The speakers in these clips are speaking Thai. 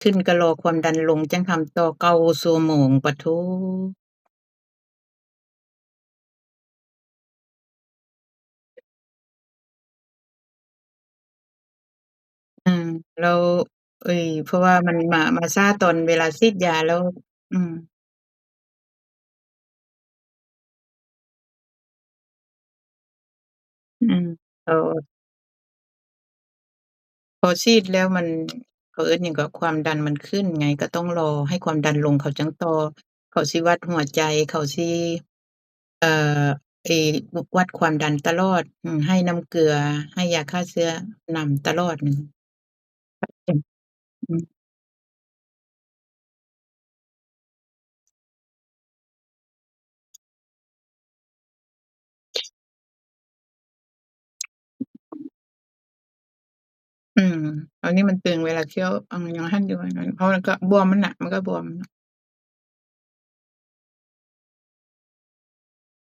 ขึ้นก็รอความดันลงจังทำต่อ9ชั่วโมงปะโถอืมแล้วเพราะว่ามันมาซ่าตอนเวลาฉีดยาแล้วอืมอืมเออพอฉีดแล้วมันเขาเอิ้นหยังก็ความดันมันขึ้นไงก็ต้องรอให้ความดันลงเขาจังต่อเขาสิวัดหัวใจเขาสิเอ่อไอ้วัดความดันตลอดให้น้ำเกลือให้ยาฆ่าเชื้อนำตลอดอืมอืมอืมอันนี้มันตึงเวลาเคี้ยวยังหั่นอยู่อันนั้นเพราะมันก็บวมมันน่ะมันก็บวม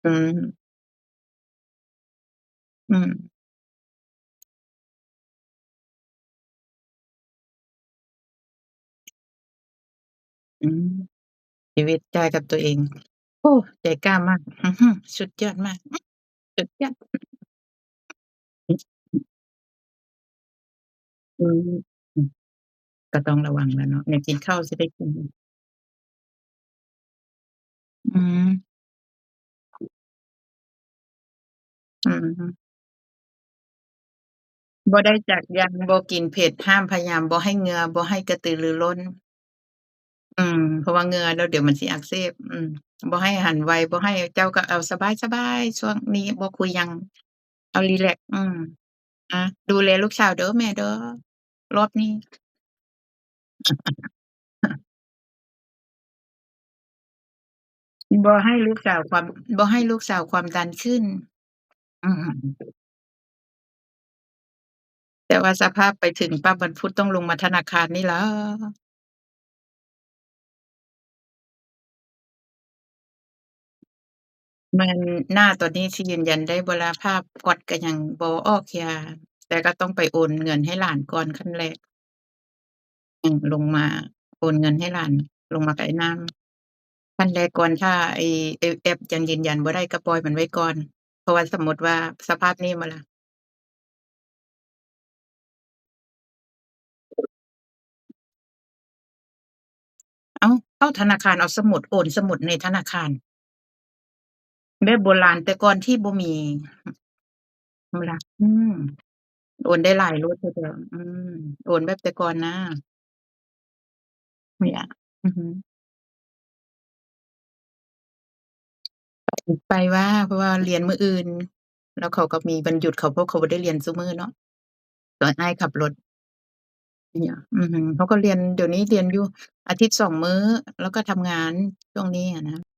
อืมอืมอืมชีวิตใจกับตัวเองโอ้ใจกล้ามากอื้อฮือสุดยอดมากสุดยอดอืมอืมก็ต้องระวังแล้วเนาะเนี่ยกินข้าวสิได้กินอืมอือฮึบ่ได้จักยันบ่กินเผ็ดห้ามพยายามบ่ให้เหงื่อบ่ให้กระตือรือร้นเพราะว่าเหงื่อแล้วเดี๋ยวมันสิอักเสบบ่ให้หันไวบ่ให้เจ้าก็เอาสบายๆช่วงนี้บ่คุยหยังเอารีแลกซ์อาดูแลลูกสาวเด้อแม่เด้อรอบนี้บ่ให้ลูกสาวความบ่ให้ลูกสาวความดันขึ้นอืมแต่ว่าสภาพไปถึงปั๊บวันพุธต้องลงมาธนาคารนี่เหรอมันณตอนนี้ที่ยืนยันได้บ่ล่ะภาพก๊อตก็ยังบ่ออกยาแต่ก็ต้องไปโอนเงินให้หลานก่อนขั้นแรกลงมาโอนเงินให้หลานลงมากับไอ้น้ำขั้นแรกก่อนถ้าไอ้แอปยังยืนยันบ่ได้ก็ปล่อยมันไว้ก่อนเพราะว่าสมมุติว่าสภาพนี้บ่ล่ะอ้าวเข้าธนาคารเอาสมุดโอนสมุดในธนาคารแบบโบราณแต่ก่อนที่บ่มีนั่นล่ะโอนได้หลายโลดทีเดียวโอนแบบแต่ก่อนนะเนี่ยอือฮึไปว่าเพราะว่าเรียนมื้ออื่นแล้วเขาก็มีวันหยุดเขาเพราะเขาบ่ได้เรียนซุมื้อเนาะสอนอ้ายขับรถเนี่ยเขาก็เรียนเดี๋ยวนี้เรียนอยู่อาทิตย์2 มื้อแล้วก็ทำงานช่วงนี้อะนะ